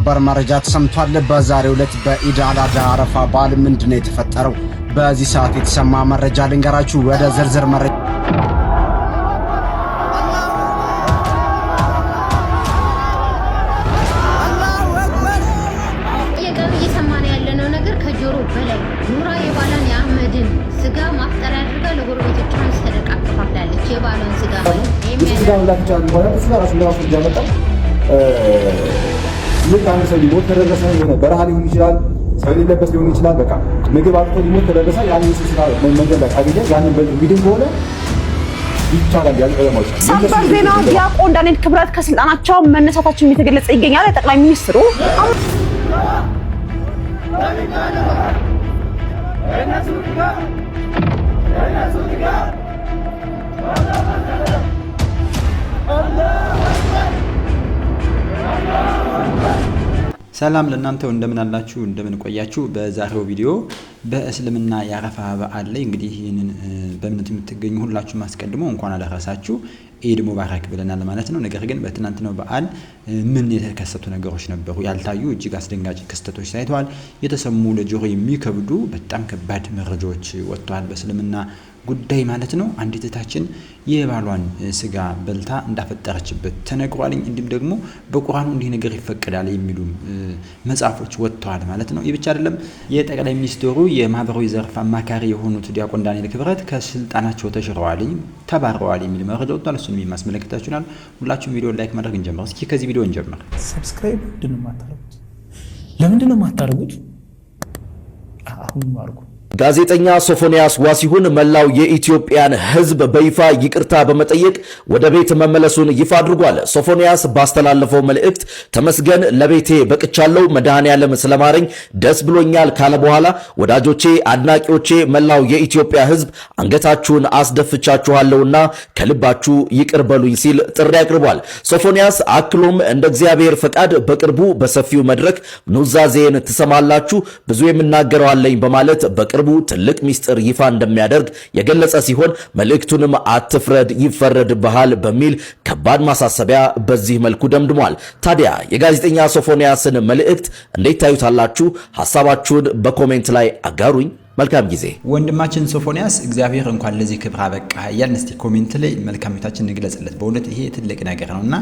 ሰበር መረጃ ተሰምቷል። በዛሬው ዕለት በኢድ አል አድሃ አረፋ በዓል ምንድነው የተፈጠረው? በዚህ ሰዓት የተሰማ መረጃ ልንገራችሁ። ወደ ዝርዝር መረጃ ኑራ የባሏን የአህመድን ስጋ ማፍጠሪያ አድርጋ ለጎረቤቶቿን ሰደቃ አከፋፍላለች። የባሏን ስጋ ማለት ልክ አንድ ሰው ሊሞት ተደረሰ፣ የሆነ በረሃ ሊሆን ይችላል፣ ሰው የሌለበት ሊሆን ይችላል። በቃ ምግብ አጥቶ ሊሞት ተደረሰ። ያንን ስጋ መንገድ ላይ ካገኘ ያንን በሚድን ከሆነ ይቻላል። ያልቀለማዎች ሰበር ዜና ዲያቆን ዳንኤል ክብረት ከስልጣናቸው መነሳታቸው እየተገለጸ ይገኛል። ጠቅላይ ሚኒስትሩ ሰላም ለእናንተው እንደምን አላችሁ እንደምን ቆያችሁ። በዛሬው ቪዲዮ በእስልምና የአረፋ በዓል ላይ እንግዲህ ይህንን በእምነት የምትገኙ ሁላችሁም አስቀድሞ እንኳን አደረሳችሁ ኢድ ሙባረክ ብለናል ማለት ነው። ነገር ግን በትናንትናው በዓል ምን የተከሰቱ ነገሮች ነበሩ? ያልታዩ እጅግ አስደንጋጭ ክስተቶች ታይተዋል። የተሰሙ ለጆሮ የሚከብዱ በጣም ከባድ መረጃዎች ወጥተዋል በእስልምና ጉዳይ ማለት ነው። አንዲት እህታችን የባሏን ስጋ በልታ እንዳፈጠረችበት ተነግሯልኝ። እንዲሁም ደግሞ በቁርአኑ እንዲህ ነገር ይፈቀዳል የሚሉ መጽሐፎች ወጥተዋል ማለት ነው። ይህ ብቻ አይደለም። የጠቅላይ ሚኒስትሩ የማህበራዊ ዘርፍ አማካሪ የሆኑት ዲያቆን ዳንኤል ክብረት ከስልጣናቸው ተሽረዋልኝ፣ ተባረዋል የሚል መረጃ ወጥቷል። እሱንም የሚያስመለክታችሁናል። ሁላችሁም ቪዲዮ ላይክ ማድረግ እንጀምር። እስኪ ከዚህ ቪዲዮ እንጀምር። ሰብስክራይብ ለምንድን ነው የማታደርጉት? አሁን አድርጉ። ጋዜጠኛ ሶፎንያስ ዋሲሁን መላው የኢትዮጵያን ሕዝብ በይፋ ይቅርታ በመጠየቅ ወደ ቤት መመለሱን ይፋ አድርጓል። ሶፎንያስ ባስተላለፈው መልእክት ተመስገን ለቤቴ በቅቻለሁ፣ መድኃኔዓለም ስለማረኝ ደስ ብሎኛል ካለ በኋላ ወዳጆቼ፣ አድናቂዎቼ፣ መላው የኢትዮጵያ ሕዝብ አንገታችሁን አስደፍቻችኋለሁና ከልባችሁ ይቅር በሉኝ ሲል ጥሪ አቅርቧል። ሶፎንያስ አክሎም እንደ እግዚአብሔር ፈቃድ በቅርቡ በሰፊው መድረክ ኑዛዜን ትሰማላችሁ፣ ብዙ የምናገረው አለኝ በማለት በቅርቡ ትልቅ ሚስጥር ይፋ እንደሚያደርግ የገለጸ ሲሆን መልእክቱንም አትፍረድ ይፈረድብሃል በሚል ከባድ ማሳሰቢያ በዚህ መልኩ ደምድሟል። ታዲያ የጋዜጠኛ ሶፎንያስን መልእክት እንዴት ታዩታላችሁ? ሐሳባችሁን በኮሜንት ላይ አጋሩኝ። መልካም ጊዜ። ወንድማችን ሶፎንያስ እግዚአብሔር እንኳን ለዚህ ክብር አበቃ እያልን እስቲ ኮሜንት ላይ መልካምነታችን እንግለጽለት። በእውነት ይሄ ትልቅ ነገር ነውና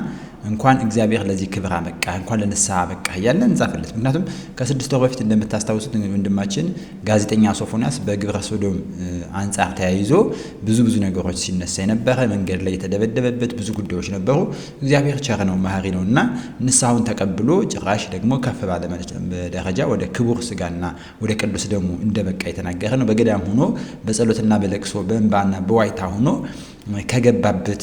እንኳን እግዚአብሔር ለዚህ ክብር አበቃ፣ እንኳን ለንስሐ አበቃ እያልን እንጻፍለት። ምክንያቱም ከ6 ወር በፊት እንደምታስታውሱት ወንድማችን ጋዜጠኛ ሶፎንያስ በግብረ ሶዶም አንጻር ተያይዞ ብዙ ነገሮች ሲነሳ የነበረ፣ መንገድ ላይ የተደበደበበት ብዙ ጉዳዮች ነበሩ። እግዚአብሔር ቸር ነው መሐሪ ነውና ንስሐውን ተቀብሎ ጭራሽ ደግሞ ከፍ ባለ ደረጃ ወደ ክቡር ስጋና ወደ ቅዱስ ደሙ እንደበቃ የተናገረ ነው። በገዳም ሆኖ በጸሎትና በለቅሶ በእንባና በዋይታ ሆኖ ከገባበት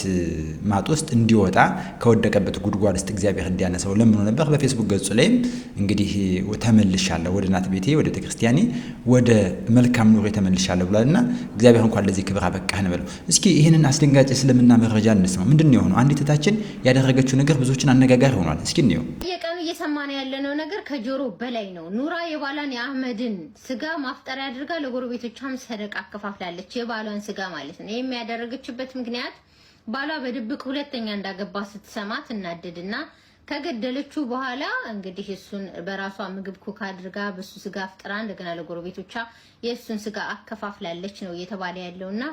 ማጥ ውስጥ እንዲወጣ ከወደቀበት ጉድጓድ ውስጥ እግዚአብሔር እንዲያነሳው ለምኖ ነበር። በፌስቡክ ገጹ ላይም እንግዲህ ተመልሻለሁ ወደ እናት ቤቴ ወደ ቤተክርስቲያኔ ወደ መልካም ኑሮ ተመልሻለሁ ብሏልና እግዚአብሔር እንኳን ለዚህ ክብር አበቃህ ነው። እስኪ ይሄንን አስደንጋጭ እስልምና መረጃ እንስማ። ምንድነው የሆነው? አንዲት እህታችን ያደረገችው ነገር ብዙዎችን አነጋጋሪ ሆኗል። እስኪ እንየው። የቀኑ እየሰማን ያለነው ነገር ከጆሮ በላይ ነው። ኑራ የባሏን የአህመድን ስጋ ማፍጠሪያ አድርጋ ለጎረቤቶቿም ሰደቃ አከፋፍላለች። የባሏን ስጋ ማለት ነው። የሚያደርግችበት ምክንያት ባሏ በድብቅ ሁለተኛ እንዳገባ ስትሰማ ትናደድና ከገደለችው በኋላ እንግዲህ እሱን በራሷ ምግብ ኩክ አድርጋ በሱ ስጋ አፍጥራ እንደገና ለጎረቤቶቿ የእሱን ስጋ አከፋፍላለች ነው እየተባለ ያለውና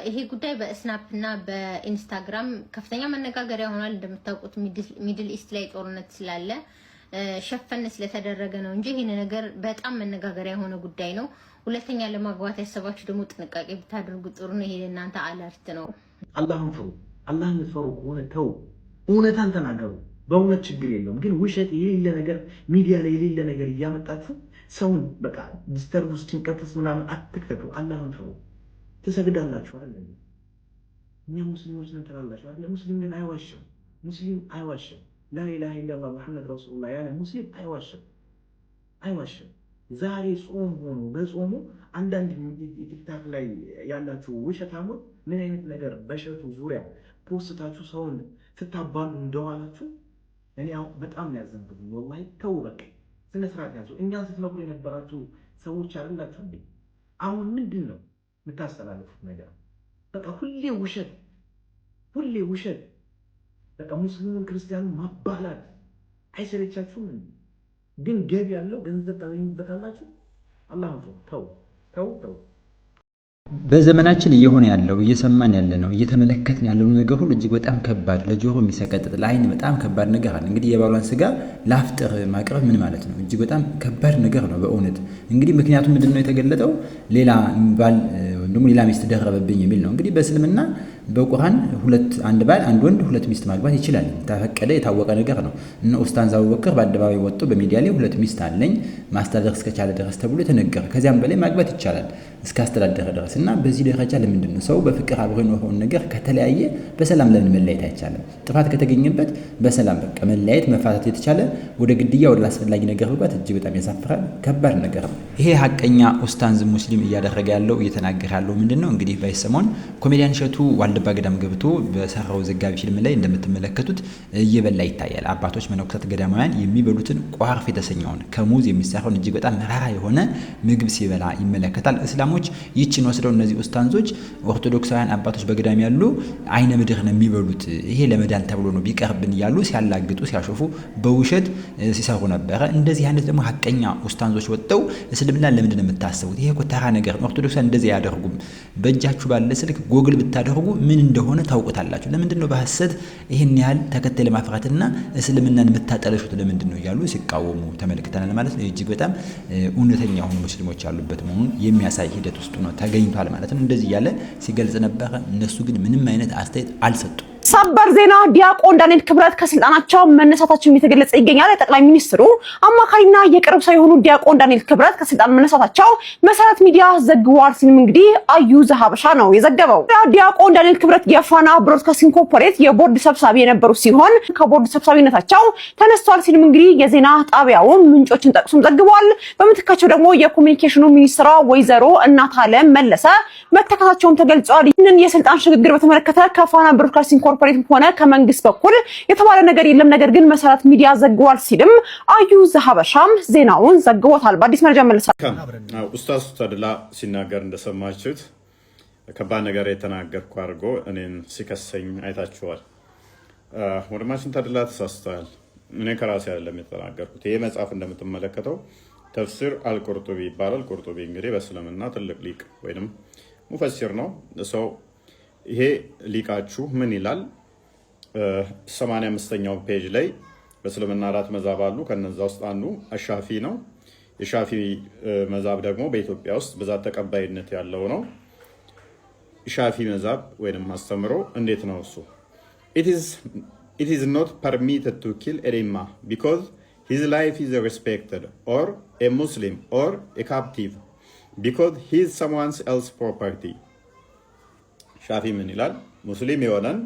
ይሄ ጉዳይ በስናፕ እና በኢንስታግራም ከፍተኛ መነጋገሪያ ሆኗል። እንደምታውቁት ሚድል ኢስት ላይ ጦርነት ስላለ ሸፈን ስለተደረገ ነው እንጂ ይሄን ነገር በጣም መነጋገሪያ የሆነ ጉዳይ ነው። ሁለተኛ ለማግባት ያሰባችሁ ደግሞ ጥንቃቄ ብታደርጉ ጥሩ ነው። ይሄ ለእናንተ አለርት ነው። አላህን ፍሩ። አላህን ፍሩ ከሆነ ተው፣ እውነታን ተናገሩ። በእውነት ችግር የለውም። ግን ውሸት የሌለ ነገር ሚዲያ ላይ የሌለ ነገር እያመጣችሁ ሰውን በቃ ዲስተርብ ውስጥ ጭንቀት ውስጥ ምናምን አትክተቱ። አላህን ፍሩ። ትሰግዳላችሁ አይደል? እኛ ሙስሊሞች ነን ትላላችሁ አይደል? ሙስሊም ግን አይዋሽም። ሙስሊም አይዋሽም። ላኢላሃ ኢለላህ ሙሐመድ ረሱሉላህ ያለ ሙስሊም አይዋሽም። ዛሬ ጾም ሆኖ በጾሙ አንዳንድ ቲክታክ ላይ ያላችሁ ውሸታሞች ምን አይነት ነገር በሸቱ ዙሪያ ፖስታችሁ ሰውን ስታባሉ እንደዋላችሁ እኔ በጣም ያዘንኩት። ወላሂ ተው በቃ ስነ ስርዓት ያዙ። እኛን ስትነግሩ የነበራችሁ ሰዎች አይደላችሁ እንዴ? አሁን ምንድን ነው የምታስተላልፉት ነገር? በቃ ሁሌ ውሸት በቃ ሙስሊሙን ክርስቲያኑን ማባላት አይሰለቻችሁም? ግን ገቢ ያለው ገንዘብ ታገኙበታላችሁ። አላህ ተው። በዘመናችን እየሆነ ያለው እየሰማን ያለ ነው እየተመለከትን ያለው ነገር ሁሉ እጅግ በጣም ከባድ ለጆሮ የሚሰቀጥጥ ለዓይን በጣም ከባድ ነገር አለ። እንግዲህ የባሏን ስጋ ለአፍጥር ማቅረብ ምን ማለት ነው? እጅግ በጣም ከባድ ነገር ነው በእውነት። እንግዲህ ምክንያቱም ምንድነው የተገለጠው? ሌላ ባል ወይም ደግሞ ሌላ ሚስት ደረበብኝ የሚል ነው። እንግዲህ በእስልምና በቁርአን አንድ ባል አንድ ወንድ ሁለት ሚስት ማግባት ይችላል። ተፈቀደ፣ የታወቀ ነገር ነው። እነ ኡስታዝ አቡበከር በአደባባይ ወጥቶ በሚዲያ ላይ ሁለት ሚስት አለኝ ማስተዳደር እስከቻለ ድረስ ተብሎ የተነገረ፣ ከዚያም በላይ ማግባት ይቻላል እስከ አስተዳደረ ድረስ እና በዚህ ደረጃ ለምንድን ነው ሰው በፍቅር አብሮ የሆነውን ነገር ከተለያየ በሰላም ለምን መለያየት አይቻልም? ጥፋት ከተገኘበት በሰላም በቃ መለያየት መፋታት የተቻለ ወደ ግድያ ወደ አስፈላጊ ነገር መግባት እጅግ በጣም ያሳፍራል። ከባድ ነገር ነው። ይሄ ሐቀኛ ኡስታዝ ሙስሊም እያደረገ ያለው እየተናገረ ያለው ምንድነው? እንግዲህ በሰሞን ኮሜዲያን እሸቱ ዋልድባ ገዳም ገብቶ በሰራው ዘጋቢ ፊልም ላይ እንደምትመለከቱት እየበላ ይታያል። አባቶች መነኮሳት ገዳማውያን የሚበሉትን ቋርፍ የተሰኘውን ከሙዝ የሚሰራውን እጅግ በጣም መራራ የሆነ ምግብ ሲበላ ይመለከታል። እስላሞች ይችን ወስደው እነዚህ ኡስታዞች ኦርቶዶክሳውያን አባቶች በገዳም ያሉ አይነ ምድር ነው የሚበሉት፣ ይሄ ለመዳን ተብሎ ነው ቢቀርብን እያሉ ሲያላግጡ ሲያሾፉ በውሸት ሲሰሩ ነበረ። እንደዚህ አይነት ደግሞ ሐቀኛ ኡስታዞች ወጥተው እስልምና ለምንድን ነው የምታስቡት? ይሄ እኮ ተራ ነገር ነው። ኦርቶዶክሳውያን እንደዚህ አያደርጉም። በእጃችሁ ባለ ስልክ ጎግል ብታደርጉ ምን እንደሆነ ታውቁታላችሁ። ለምንድን ነው በሐሰት ይሄን ያህል ተከታይ ለማፍራትና እስልምናን የምታጠለሹት ለምንድን ነው እያሉ ሲቃወሙ ተመልክተናል ማለት ነው። እጅግ በጣም እውነተኛ የሆኑ ሙስሊሞች ያሉበት መሆኑን የሚያሳይ ሂደት ውስጥ ነው ተገኝቷል ማለት ነው። እንደዚህ ያለ ሲገልጽ ነበረ። እነሱ ግን ምንም አይነት አስተያየት አልሰጡም። ሰበር ዜና ዲያቆን ዳንኤል ክብረት ከስልጣናቸው መነሳታቸው እየተገለጸ ይገኛል። የጠቅላይ ሚኒስትሩ አማካሪና የቅርብ ሰው የሆኑ ዲያቆን ዳንኤል ክብረት ከስልጣን መነሳታቸው መሰረት ሚዲያ ዘግቧል ሲልም እንግዲህ አዩዘ ሀበሻ ነው የዘገበው። ዲያቆን ዳንኤል ክብረት የፋና ብሮድካስቲንግ ኮርፖሬት የቦርድ ሰብሳቢ የነበሩ ሲሆን ከቦርድ ሰብሳቢነታቸው ተነስተዋል ሲልም እንግዲህ የዜና ጣቢያውን ምንጮችን ጠቅሶም ዘግቧል። በምትካቸው ደግሞ የኮሚኒኬሽኑ ሚኒስትሯ ወይዘሮ እናታለም መለሰ መተካታቸውን ተገልጿል። ይህንን የስልጣን ሽግግር በተመለከተ ከፋና ብሮድካስቲንግ ኮርፖሬት ሆነ ከመንግስት በኩል የተባለ ነገር የለም። ነገር ግን መሰረት ሚዲያ ዘግቧል ሲልም አዩዘ ሀበሻም ዜናውን ዘግቦታል። በአዲስ መረጃ መልሳል። ኡስታዝ ተድላ ሲናገር እንደሰማችሁት ከባድ ነገር የተናገርኩ አድርጎ እኔን ሲከሰኝ አይታችኋል። ወንድማችን ተድላ ተሳስተዋል። እኔ ከራሴ አይደለም የተናገርኩት። ይሄ መጽሐፍ እንደምትመለከተው ተፍሲር አልቁርጡቢ ይባላል። ቁርጡቢ እንግዲህ በእስልምና ትልቅ ሊቅ ወይንም ሙፈሲር ነው። ሰው ይሄ ሊቃችሁ ምን ይላል? 85ኛው ፔጅ ላይ በእስልምና 4 መዛብ አሉ። ከነዛ ውስጥ አንዱ አሻፊ ነው። የሻፊ መዛብ ደግሞ በኢትዮጵያ ውስጥ ብዛት ተቀባይነት ያለው ነው። ሻፊ መዛብ ወይንም አስተምሮ እንዴት ነው እሱ? It is not permitted to kill a rimma because his life is respected, or a Muslim or a captive because he is someone else's property. ሻፊ ምን ይላል? ሙስሊም የሆነን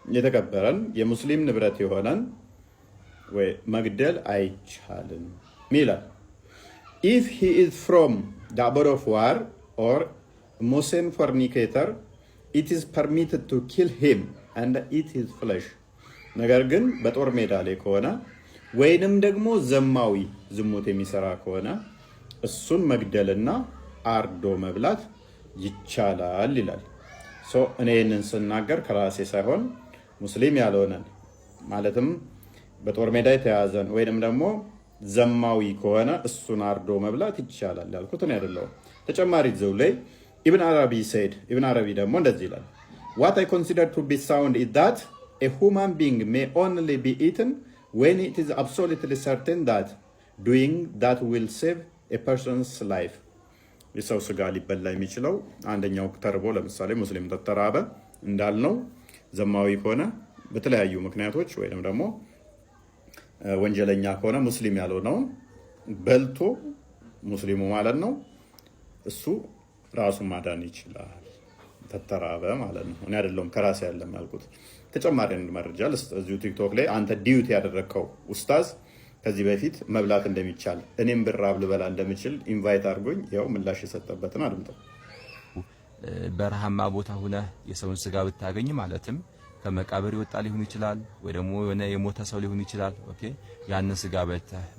የተከበረን የሙስሊም ንብረት የሆነን ወይ መግደል አይቻልም ይላል። If he is from the abode of war or Muslim fornicator, it is permitted to kill him and eat his flesh. ነገር ግን በጦር ሜዳ ላይ ከሆነ ወይንም ደግሞ ዘማዊ ዝሙት የሚሰራ ከሆነ እሱን መግደልና አርዶ መብላት ይቻላል ይላል። እኔ ይህንን ስናገር ከራሴ ሳይሆን ሙስሊም ያልሆነን ማለትም በጦር ሜዳ የተያዘን ወይንም ደግሞ ዘማዊ ከሆነ እሱን አርዶ መብላት ይቻላል ያልኩት እኔ አይደለሁም። ተጨማሪ ዘው ላይ ኢብን አረቢ said ኢብን አረቢ ደግሞ እንደዚህ ይላል What I consider to be sound is that a human being may only be eaten when it is absolutely certain that doing that will save a person's life. የሰው ስጋ ሊበላ የሚችለው አንደኛው ተርቦ ለምሳሌ ሙስሊም ተተራበ እንዳልነው ዘማዊ ከሆነ በተለያዩ ምክንያቶች ወይንም ደግሞ ወንጀለኛ ከሆነ ሙስሊም ያልሆነው በልቶ ሙስሊሙ ማለት ነው እሱ ራሱን ማዳን ይችላል ተተራበ ማለት ነው። እኔ አይደለም ከራሴ ያለም ያልኩት። ተጨማሪ አንድ መረጃ እዚሁ ቲክቶክ ላይ አንተ ዲዩቲ ያደረከው ኡስታዝ ከዚህ በፊት መብላት እንደሚቻል እኔም ብራብ ልበላ እንደምችል ኢንቫይት አድርጎኝ ያው ምላሽ የሰጠበትን አድምጠው። በረሃማ ቦታ ሆነ የሰውን ስጋ ብታገኝ ማለትም ከመቃብር ይወጣ ሊሆን ይችላል ወይ ደግሞ የሆነ የሞተ ሰው ሊሆን ይችላል። ኦኬ ያንን ስጋ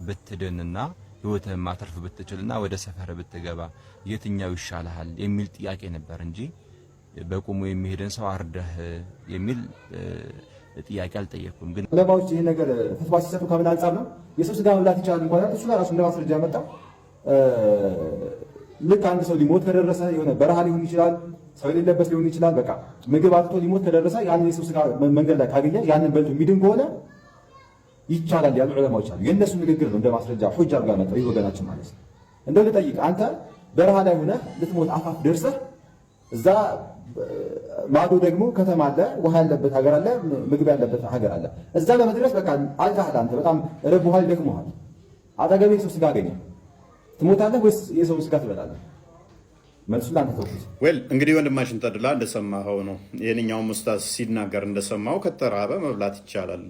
ብትድንና ህይወትህን ማትረፍ ብትችልና ወደ ሰፈር ብትገባ የትኛው ይሻልሃል የሚል ጥያቄ ነበር እንጂ በቁሙ የሚሄድን ሰው አርደህ የሚል ጥያቄ አልጠየኩም። ግን ዑለማዎች ይሄን ነገር ፈትዋ ሲሰጡ ከምን አንጻር ነው? የሰው ስጋ መብላት ይቻላል እንኳን እሱ ራሱ እንደ ማስረጃ ያመጣ ልክ አንድ ሰው ሊሞት ከደረሰ የሆነ በረሃ ሊሆን ይችላል፣ ሰው የሌለበት ሊሆን ይችላል። በቃ ምግብ አጥቶ ሊሞት ከደረሰ ያንን የሰው ስጋ መንገድ ላይ ካገኘ ያንን በልቶ የሚድን ከሆነ ይቻላል ያሉ ዑለማዎች አሉ። የእነሱ ንግግር ነው እንደ ማስረጃ ሁጃ አድርጋ መጣ። ይህ ወገናችን ማለት ነው። እንደው ልጠይቅ፣ አንተ በረሃ ላይ ሆነህ ልትሞት አፋፍ ደርሰህ እዛ ማዶ ደግሞ ከተማ አለ፣ ውሃ ያለበት ሀገር አለ፣ ምግብ ያለበት ሀገር አለ። እዛ ለመድረስ በቃ አልካህል፣ አንተ በጣም ረቡሃል፣ ደክሞሃል። አጠገቤ የሰው ስጋ አገኘ፣ ትሞታለህ ወይስ የሰው ስጋ ትበላለህ? መልሱን ለአንተ ተውኩት። ዌል እንግዲህ ወንድማችን ተድላ እንደሰማኸው ነው። ይህንኛውም ኡስታዝ ሲናገር እንደሰማው ከተራበ መብላት ይቻላል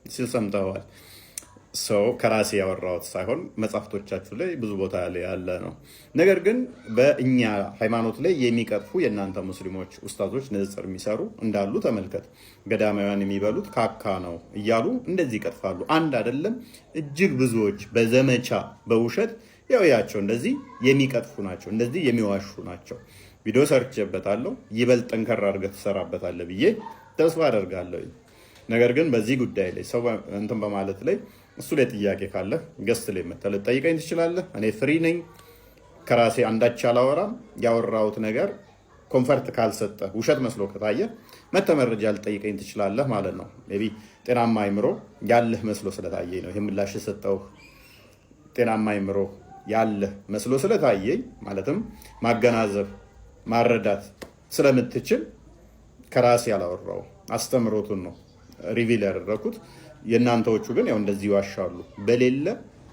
ሲል ሰምተዋል። ሰው ከራሴ ያወራሁት ሳይሆን መጽሐፍቶቻችሁ ላይ ብዙ ቦታ ላይ ያለ ነው። ነገር ግን በእኛ ሃይማኖት ላይ የሚቀጥፉ የእናንተ ሙስሊሞች ኡስታዞች ንጽጽር የሚሰሩ እንዳሉ ተመልከት። ገዳማውያን የሚበሉት ካካ ነው እያሉ እንደዚህ ይቀጥፋሉ። አንድ አይደለም እጅግ ብዙዎች በዘመቻ በውሸት ያቸው እንደዚህ የሚቀጥፉ ናቸው፣ እንደዚህ የሚዋሹ ናቸው። ቪዲዮ ሰርቼበታለሁ። ይበልጥ ጠንከር አድርገህ ትሰራበታለህ ብዬ ተስፋ አደርጋለሁ። ነገር ግን በዚህ ጉዳይ ላይ ሰው እንትን በማለት ላይ እሱ ላይ ጥያቄ ካለ ገስት ላይ መተህ ልጠይቀኝ ትችላለህ። እኔ ፍሪ ነኝ። ከራሴ አንዳች አላወራም። ያወራሁት ነገር ኮንፈርት ካልሰጠ ውሸት መስሎ ከታየ መተህ መረጃ ልጠይቀኝ ትችላለህ ማለት ነው። ሜይ ቢ ጤናማ አይምሮ ያለህ መስሎ ስለታየኝ ነው ይህ ምላሽ የሰጠው። ጤናማ አይምሮ ያለህ መስሎ ስለታየኝ ማለትም ማገናዘብ ማረዳት ስለምትችል ከራሴ ያላወራው አስተምሮቱን ነው ሪቪል ያደረኩት። የእናንተዎቹ ግን ያው እንደዚህ ይዋሻሉ። በሌለ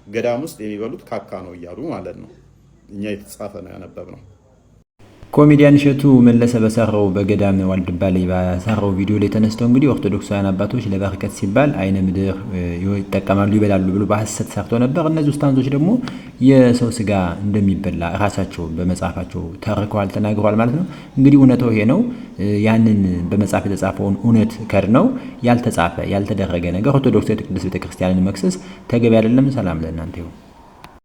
ገዳም ውስጥ የሚበሉት ካካ ነው እያሉ ማለት ነው። እኛ የተጻፈ ነው ያነበብነው። ኮሜዲያን እሸቱ መለሰ በሰራው በገዳም ዋልድባ ላይ በሰራው ቪዲዮ ላይ ተነስተው እንግዲህ ኦርቶዶክሳውያን አባቶች ለበረከት ሲባል አይነ ምድር ይጠቀማሉ ይበላሉ ብሎ በሐሰት ሰርተው ነበር። እነዚህ ኡስታዞች ደግሞ የሰው ስጋ እንደሚበላ ራሳቸው በመጽሐፋቸው ተርከዋል፣ ተናግረዋል ማለት ነው። እንግዲህ እውነታው ይሄ ነው። ያንን በመጽሐፍ የተጻፈውን እውነት ከድነው ያልተጻፈ ያልተደረገ ነገር ኦርቶዶክስ ቅድስት ቤተክርስቲያንን መክሰስ ተገቢ አይደለም። ሰላም ለእናንተ ይሁን።